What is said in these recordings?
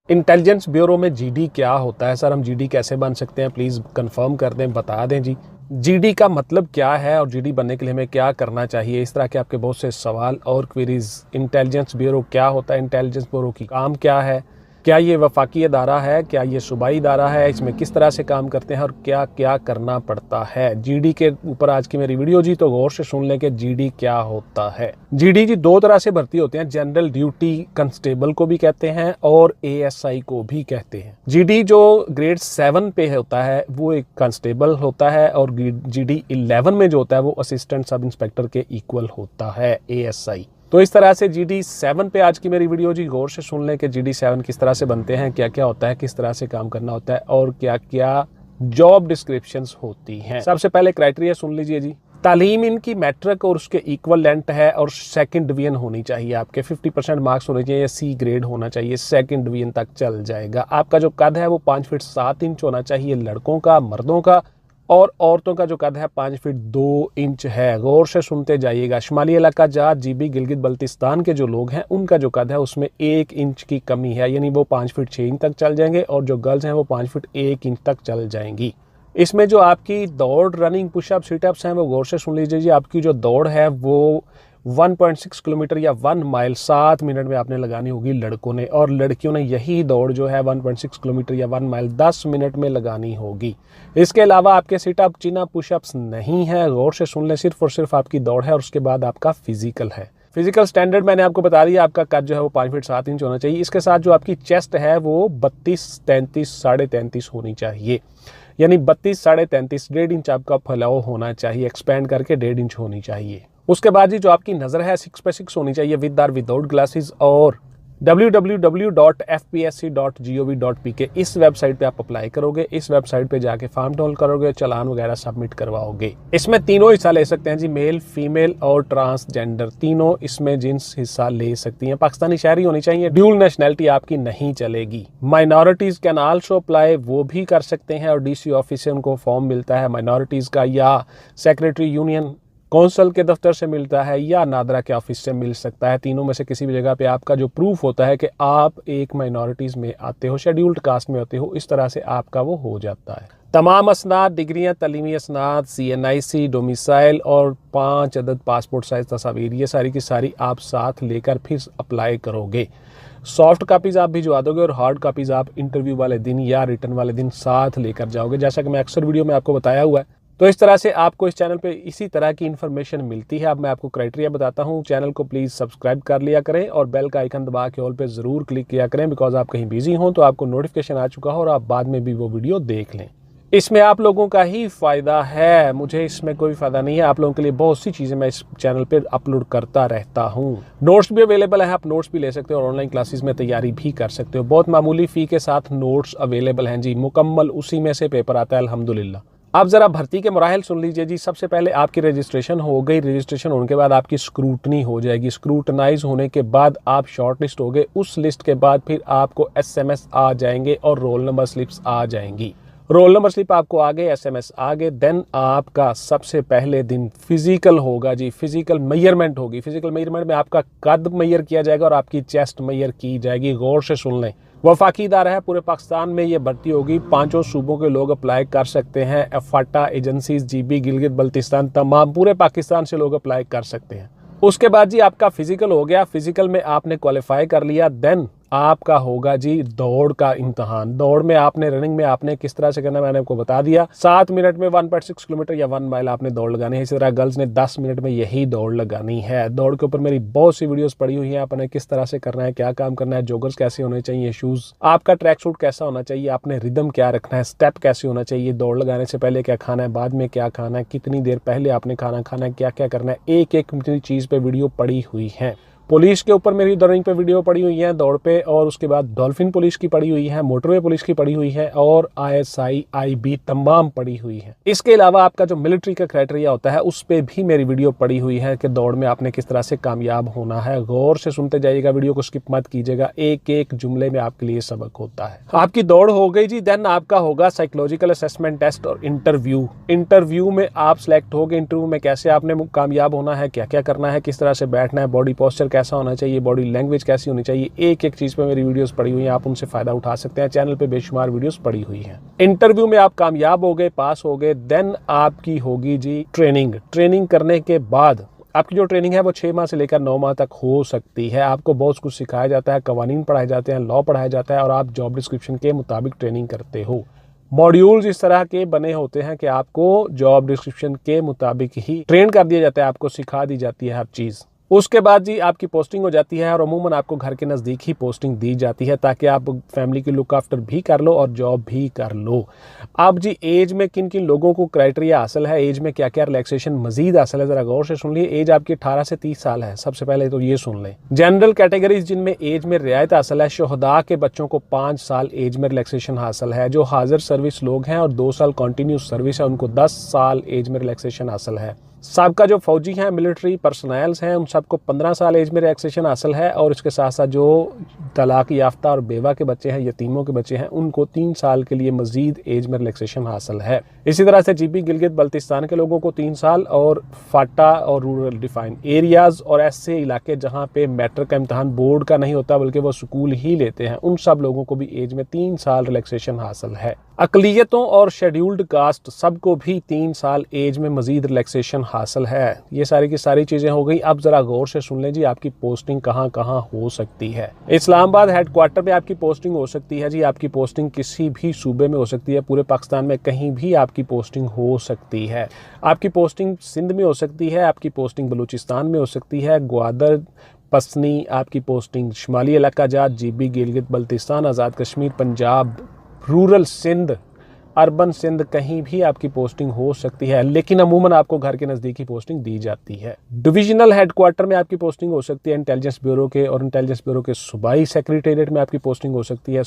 Intelligence bureau में GD क्या होता है सर, हम जीडी कैसे बन सकते हैं, प्लीज़ कंफर्म कर दें, बता दें जी। जीडी का मतलब क्या है और जीडी बनने के लिए हमें क्या करना चाहिए, इस तरह के आपके बहुत से सवाल और क्वेरीज। इंटेलिजेंस ब्यूरो क्या होता है, इंटेलिजेंस ब्यूरो की काम क्या है, क्या ये वफाकी अदारा है, क्या ये सूबाई अदारा है, इसमें किस तरह से काम करते हैं और क्या क्या करना पड़ता है। जीडी के ऊपर आज की मेरी वीडियो जी, तो गौर से सुन लें कि जीडी क्या होता है। जीडी जी दो तरह से भर्ती होते हैं, जनरल ड्यूटी कांस्टेबल को भी कहते हैं और एएसआई को भी कहते हैं। जीडी जो ग्रेड 7 पे होता है वो एक कांस्टेबल होता है और जीडी 11 में जो होता है वो असिस्टेंट सब इंस्पेक्टर के इक्वल होता है, एएसआई। तो इस तरह से जीडी 7 पे आज की मेरी वीडियो जी, गौर से सुन लें कि जीडी 7 किस तरह से बनते हैं, क्या क्या होता है, किस तरह से काम करना होता है और क्या क्या जॉब डिस्क्रिप्शंस होती हैं। सबसे पहले क्राइटेरिया सुन लीजिए जी। तालीम इनकी मैट्रिक और उसके इक्वलेंट है और सेकंड डिवीजन होनी चाहिए, आपके 50% मार्क्स होने चाहिए, सी ग्रेड होना चाहिए, सेकंड डिवीजन तक चल जाएगा। आपका जो कद है वो 5 फीट 7 इंच होना चाहिए लड़कों का, मर्दों का, और औरतों का जो कद है 5 फीट 2 इंच है। गौर से सुनते जाइएगा। शुमाली इलाका जात जीबी गिलगित बल्तिस्तान के जो लोग हैं उनका जो कद है उसमें 1 इंच की कमी है, यानी वो 5 फीट 6 इंच तक चल जाएंगे और जो गर्ल्स हैं वो 5 फीट 1 इंच तक चल जाएंगी। इसमें जो आपकी दौड़, रनिंग, पुशअप, सिटअप्स हैं वो गौर से सुन लीजिए जी। आपकी जो दौड़ है वो 1.6 किलोमीटर या 1 माइल 7 मिनट में आपने लगानी होगी लड़कों ने, और लड़कियों ने यही दौड़ जो है 1.6 किलोमीटर या 1 माइल 10 मिनट में लगानी होगी। इसके अलावा आपके सिटअप, चिन अप, पुशअप्स नहीं है, गौर से सुन लें। सिर्फ और सिर्फ आपकी दौड़ है और उसके बाद आपका फिजिकल है। फिजिकल स्टैंडर्ड मैंने आपको बता दिया, आपका कद जो है वो 5 फीट 7 इंच होना चाहिए। इसके साथ जो आपकी चेस्ट है वो 32, 33, 33.5 होनी चाहिए, यानी 32, 33.5, 1.5 इंच आपका फैलाव होना चाहिए, एक्सपैंड करके 1.5 इंच होनी चाहिए। उसके बाद ही जो आपकी नज़र है 6/6 होनी चाहिए, विद और विदाउट ग्लासेस। और www.fpsc.gov.pk इस वेबसाइट पे आप अप्लाई करोगे, इस वेबसाइट पे जाके फॉर्म डाउन करोगे, चालान वगैरह सबमिट करवाओगे। इसमें तीनों हिस्सा ले सकते हैं जी, मेल, फीमेल और ट्रांसजेंडर, तीनों इसमें जिन्स हिस्सा ले सकती हैं। पाकिस्तानी शहरी होनी चाहिए, ड्यूल नेशनैलिटी आपकी नहीं चलेगी। माइनॉरिटीज़ कैन आल्सो अप्लाई, वो भी कर सकते हैं और डीसी ऑफिस से उनको फॉर्म मिलता है माइनॉरिटीज़ का, या सेक्रेटरी यूनियन कौंसल के दफ्तर से मिलता है, या नादरा के ऑफिस से मिल सकता है। तीनों में से किसी भी जगह पे आपका जो प्रूफ होता है कि आप एक माइनॉरिटीज़ में आते हो, शेड्यूल्ड कास्ट में होते हो, इस तरह से आपका वो हो जाता है। तमाम असनाद, डिग्रियाँ, तलीमी असनाद, CNIC, डोमिसाइल और 5 अदद पासपोर्ट साइज तस्वीर, ये सारी की सारी आप साथ लेकर फिर अप्लाई करोगे। सॉफ्ट कापीज़ आप भिजवा दोगे और हार्ड कापीज़ आप इंटरव्यू वाले दिन या रिटर्न वाले दिन साथ लेकर जाओगे, जैसा कि मैं अक्सर वीडियो में आपको बताया हुआ है। तो इस तरह से आपको इस चैनल पे इसी तरह की इन्फॉर्मेशन मिलती है। अब मैं आपको क्राइटेरिया बताता हूँ। चैनल को प्लीज़ सब्सक्राइब कर लिया करें और बेल का आइकन दबा के ऑल पे ज़रूर क्लिक किया करें, बिकॉज आप कहीं बिजी हों तो आपको नोटिफिकेशन आ चुका हो और आप बाद में भी वो वीडियो देख लें। इसमें आप लोगों का ही फ़ायदा है, मुझे इसमें कोई फ़ायदा नहीं है। आप लोगों के लिए बहुत सी चीज़ें मैं इस चैनल पे अपलोड करता रहता हूँ। नोट्स भी अवेलेबल है, आप नोट्स भी ले सकते हो और ऑनलाइन क्लासेस में तैयारी भी कर सकते हो। बहुत मामूली फ़ी के साथ नोट्स अवेलेबल हैं जी, मुकम्मल उसी में से पेपर आता है अल्हम्दुलिल्लाह। आप ज़रा भर्ती के मराहिल सुन लीजिए जी। सबसे पहले आपकी रजिस्ट्रेशन हो गई, रजिस्ट्रेशन होने के बाद आपकी स्क्रूटनी हो जाएगी, स्क्रूटनाइज होने के बाद आप शॉर्ट लिस्ट हो गए। उस लिस्ट के बाद फिर आपको SMS आ जाएंगे और रोल नंबर स्लिप्स आ जाएंगी। रोल नंबर स्लिप आपको आ गए, SMS आ गए, देन आपका सबसे पहले दिन फिजिकल होगा जी। फिजिकल मेजरमेंट होगी, फिजिकल मेजरमेंट में आपका कद मेजर किया जाएगा और आपकी चेस्ट मेजर की जाएगी। गौर से सुन लें, वफाकी इदारा है, पूरे पाकिस्तान में ये भर्ती होगी, 5 सूबों के लोग अप्लाई कर सकते हैं। FATA agencies, GB Gilgit Baltistan, तमाम पूरे पाकिस्तान से लोग अप्लाई कर सकते हैं। उसके बाद जी आपका फिजिकल हो गया, फिजिकल में आपने क्वालिफाई कर लिया, देन आपका होगा जी दौड़ का इम्तहान। दौड़ में आपने, रनिंग में आपने किस तरह से करना है मैंने आपको बता दिया। 7 मिनट में 1.6 किलोमीटर या 1 माइल आपने दौड़ लगानी है। इसी तरह गर्ल्स ने 10 मिनट में यही दौड़ लगानी है। दौड़ के ऊपर मेरी बहुत सी वीडियोस पड़ी हुई हैं, आपने किस तरह से करना है, क्या काम करना है, जॉगर्स कैसे होने चाहिए, शूज़, आपका ट्रैक सूट कैसा होना चाहिए, आपने रिदम क्या रखना है, स्टेप कैसे होना चाहिए, दौड़ लगाने से पहले क्या खाना है, बाद में क्या खाना है, कितनी देर पहले आपने खाना खाना है, क्या क्या करना है, एक एक चीज़ पे वीडियो पड़ी हुई है। पुलिस के ऊपर मेरी रनिंग पे वीडियो पड़ी हुई है, दौड़ पे, और उसके बाद डॉल्फिन पुलिस की पड़ी हुई है, मोटरवे पुलिस की पड़ी हुई है और ISI IB तमाम पड़ी हुई है। इसके अलावा आपका जो मिलिट्री का क्राइटेरिया होता है उस पे भी मेरी वीडियो पड़ी हुई है कि दौड़ में आपने किस तरह से कामयाब होना है। गौर से सुनते जाइएगा, वीडियो को स्किप मत कीजिएगा, एक एक जुमले में आपके लिए सबक होता है। आपकी दौड़ हो गई जी, देन आपका होगा साइकोलॉजिकल असेसमेंट टेस्ट और इंटरव्यू। इंटरव्यू में आप सिलेक्ट हो गए, इंटरव्यू में कैसे आपने कामयाब होना है, क्या क्या करना है, किस तरह से बैठना है, बॉडी पोस्चर कैसा होना चाहिए, बॉडी लैंग्वेज कैसी होनी चाहिए, एक एक चीज़ पे मेरी वीडियोस पड़ी हुई हैं, आप उनसे फ़ायदा उठा सकते हैं। चैनल पे बेशुमार वीडियोस पड़ी हुई हैं। इंटरव्यू में आप कामयाब हो गए, पास हो गए, देन आपकी होगी जी ट्रेनिंग करने के बाद आपकी जो ट्रेनिंग है वो 6 माह से लेकर 9 माह तक हो सकती है। आपको बहुत कुछ सिखाया जाता है, कवानीन पढ़ाए जाते हैं, लॉ पढ़ाया जाता है और आप जॉब डिस्क्रिप्शन के मुताबिक ट्रेनिंग करते हो। मॉड्यूल्स इस तरह के बने होते हैं कि आपको जॉब डिस्क्रिप्शन के मुताबिक ही ट्रेन कर दिया जाता है, आपको सिखा दी जाती है हर चीज़। उसके बाद जी आपकी पोस्टिंग हो जाती है और अमूमन आपको घर के नज़दीक ही पोस्टिंग दी जाती है ताकि आप फैमिली की लुक आफ्टर भी कर लो और जॉब भी कर लो। अब जी एज में किन किन लोगों को क्राइटेरिया हासिल है, एज में क्या क्या रिलैक्सेशन मजीद हासिल है, ज़रा गौर से सुन लिए। एज आपकी 18 से 30 साल है, सबसे पहले तो ये सुन लें। जनरल कैटेगरीज जिनमें एज में रियायत हासिल है, शुहदा के बच्चों को 5 साल एज में रिलैक्सेशन हासिल है। जो हाजिर सर्विस लोग हैं और 2 साल कॉन्टीन्यूस सर्विस है उनको 10 साल एज में रिलैक्सेशन हासिल है। सबका जो फौजी हैं, मिलिट्री पर्सनल्स हैं, उन सबको 15 साल एज में रिलैक्सेशन हासिल है और इसके साथ साथ जो तलाक याफ्ता और बेवा के बच्चे हैं, यतीमों के बच्चे हैं, उनको 3 साल के लिए मजीद एज में रिलैक्सेशन हासिल है। इसी तरह से जीबी गिलगित बल्तिस्तान के लोगों को 3 साल और फाटा और रूरल डिफाइंड एरियाज और ऐसे इलाके जहाँ पे मैट्रिक का इम्तहान बोर्ड का नहीं होता बल्कि वो स्कूल ही लेते हैं, उन सब लोगों को भी एज में 3 साल रिलैक्सेशन हासिल है। अकलियतों और शेड्यूल्ड कास्ट सबको भी 3 साल एज में मजीद रिलैक्सेशन हासिल है। ये सारी की सारी चीज़ें हो गई। अब ज़रा गौर से सुन लें जी आपकी पोस्टिंग कहाँ कहाँ हो सकती है। इस्लामाबाद हेडक्वार्टर में आपकी पोस्टिंग हो सकती है जी। आपकी पोस्टिंग किसी भी सूबे में हो सकती है, पूरे पाकिस्तान में कहीं भी आपकी पोस्टिंग हो सकती है। आपकी पोस्टिंग सिंध में हो सकती है, आपकी पोस्टिंग बलूचिस्तान में हो सकती है, ग्वादर पसनी आपकी पोस्टिंग शुमाली इलाका जात, GB Gilgit Baltistan, Azad Kashmir, Punjab, rural Sindh, urban Sindh, कहीं भी आपकी पोस्टिंग हो सकती है, लेकिन अमूमन आपको घर के नज़दीक ही पोस्टिंग दी जाती है। डिविजनल हेडक्वार्टर में आपकी पोस्टिंग हो सकती है इंटेलिजेंस ब्यूरो के, और इंटेलिजेंस ब्यूरो के सूबाई सेक्रेटेरिएट में आपकी पोस्टिंग हो सकती है।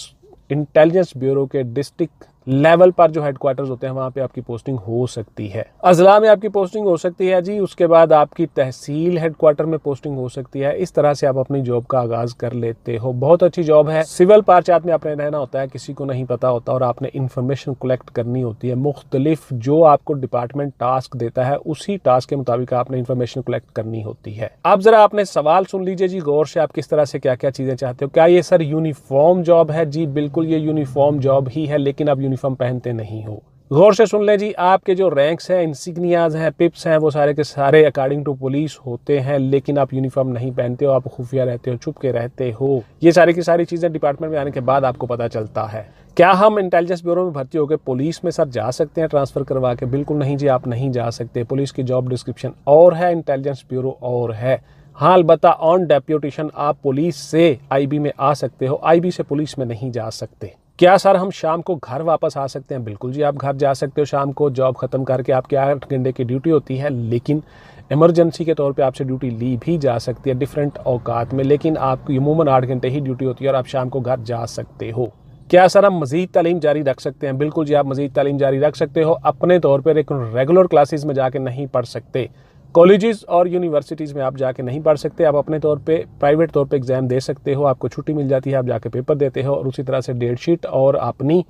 इंटेलिजेंस ब्यूरो के डिस्ट्रिक्ट लेवल पर जो हेडक्वार्टर्स होते हैं वहाँ पे आपकी पोस्टिंग हो सकती है। अजला में आपकी पोस्टिंग हो सकती है जी। उसके बाद आपकी तहसील हेडक्वार्टर में पोस्टिंग हो सकती है। इस तरह से आप अपनी जॉब का आगाज कर लेते हो। बहुत अच्छी जॉब है। सिविल पार्चात में आपने रहना होता है, किसी को नहीं पता होता और आपने इंफॉर्मेशन कलेक्ट करनी होती है। मुख्तलिफ जो आपको डिपार्टमेंट टास्क देता है उसी टास्क के मुताबिक आपने इंफॉर्मेशन कलेक्ट करनी होती है। अब जरा आपने सवाल सुन लीजिए जी गौर से, आप किस तरह से क्या क्या चीजें चाहते हो। क्या ये सर यूनिफॉर्म जॉब है? जी बिल्कुल ये यूनिफॉर्म जॉब ही है, लेकिन आप यूनिफॉर्म पहनते नहीं हो। गौर से सुन लें जी, आपके जो रैंक्स हैं, इंसिग्नियाज हैं, पिप्स हैं, वो सारे के सारे अकॉर्डिंग टू पुलिस होते हैं, लेकिन आप यूनिफॉर्म नहीं पहनते हो, आप खुफिया रहते हो, छुप के रहते हो। ये सारी की सारी चीज़ें डिपार्टमेंट में आने के बाद आपको पता चलता है। क्या हम इंटेलिजेंस ब्यूरो में भर्ती होकर पुलिस में सर जा सकते हैं ट्रांसफ़र करवा के? बिल्कुल नहीं जी, आप नहीं जा सकते। पुलिस की जॉब डिस्क्रिप्शन और है, इंटेलिजेंस ब्यूरो और है। हाँ, अलबत्ता ऑन डेप्यूटेशन आप पुलिस से आईबी में आ सकते हो, आईबी से पुलिस में नहीं जा सकते। क्या सर हम शाम को घर वापस आ सकते हैं? बिल्कुल जी, आप घर जा सकते हो शाम को, जॉब ख़त्म करके। आपकी 8 घंटे की ड्यूटी होती है, लेकिन इमरजेंसी के तौर पे आपसे ड्यूटी ली भी जा सकती है डिफरेंट औकात में, लेकिन आपकी अमूमन 8 घंटे ही ड्यूटी होती है और आप शाम को घर जा सकते हो। क्या सर हम मज़ीद तालीम जारी रख सकते हैं? बिल्कुल जी, आप मज़ीद तालीम जारी रख सकते हो अपने तौर पर, लेकिन रेगुलर क्लासेस में जाके नहीं पढ़ सकते। कॉलेजेस और यूनिवर्सिटीज़ में आप जाके नहीं पढ़ सकते। आप अपने तौर पे प्राइवेट तौर पे एग्ज़ाम दे सकते हो, आपको छुट्टी मिल जाती है, आप जाके पेपर देते हो और उसी तरह से डेट शीट और अपनी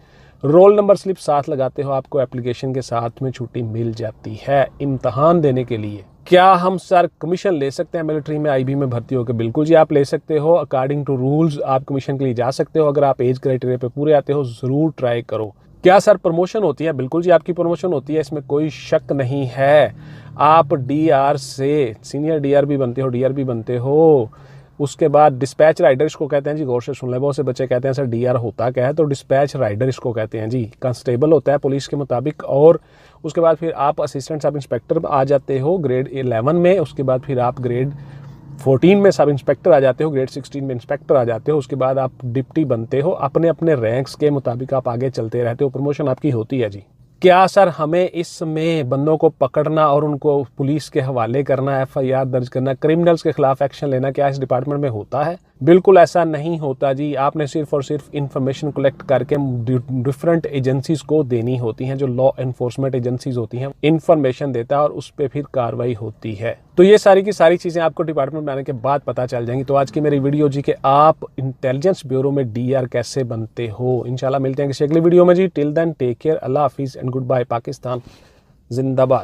रोल नंबर स्लिप साथ लगाते हो, आपको एप्लीकेशन के साथ में छुट्टी मिल जाती है इम्तहान देने के लिए। क्या हम सर कमीशन ले सकते हैं मिलिट्री में आईबी में भर्ती होकर? बिल्कुल जी, आप ले सकते हो। अकॉर्डिंग टू रूल्स आप कमीशन के लिए जा सकते हो। अगर आप एज क्राइटेरिया पे पूरे आते हो, ज़रूर ट्राई करो। क्या सर प्रमोशन होती है? बिल्कुल जी, आपकी प्रमोशन होती है, इसमें कोई शक नहीं है। आप डीआर से सीनियर डीआर भी बनते हो, डीआर भी बनते हो। उसके बाद डिस्पैच राइडर इसको कहते हैं जी। गौर से सुन लें, बहुत से बच्चे कहते हैं सर डीआर होता क्या है, तो डिस्पैच राइडर इसको कहते हैं जी। कांस्टेबल होता है पुलिस के मुताबिक, और उसके बाद फिर आप असिस्टेंट सब इंस्पेक्टर आ जाते हो ग्रेड 11 में। उसके बाद फिर आप ग्रेड 14 में सब इंस्पेक्टर आ जाते हो, ग्रेड 16 में इंस्पेक्टर आ जाते हो। उसके बाद आप डिप्टी बनते हो। अपने अपने रैंक्स के मुताबिक आप आगे चलते रहते हो, प्रमोशन आपकी होती है जी। क्या सर हमें इसमें बंदों को पकड़ना और उनको पुलिस के हवाले करना, एफआईआर दर्ज करना, क्रिमिनल्स के खिलाफ एक्शन लेना, क्या इस डिपार्टमेंट में होता है? बिल्कुल ऐसा नहीं होता जी। आपने सिर्फ और सिर्फ इंफॉर्मेशन कलेक्ट करके डिफरेंट एजेंसीज को देनी होती हैं, जो लॉ एनफोर्समेंट एजेंसीज होती हैं, इंफॉर्मेशन देता है और उस पर फिर कार्रवाई होती है। तो ये सारी की सारी चीज़ें आपको डिपार्टमेंट में आने के बाद पता चल जाएंगी। तो आज की मेरी वीडियो जी कि आप इंटेलिजेंस ब्यूरो में डीआर कैसे बनते हो। इंशाल्लाह मिलते हैं किसी अगली वीडियो में जी। टिल देन टेक केयर, अल्लाह हाफिज़ एंड गुड बाय। पाकिस्तान जिंदाबाद।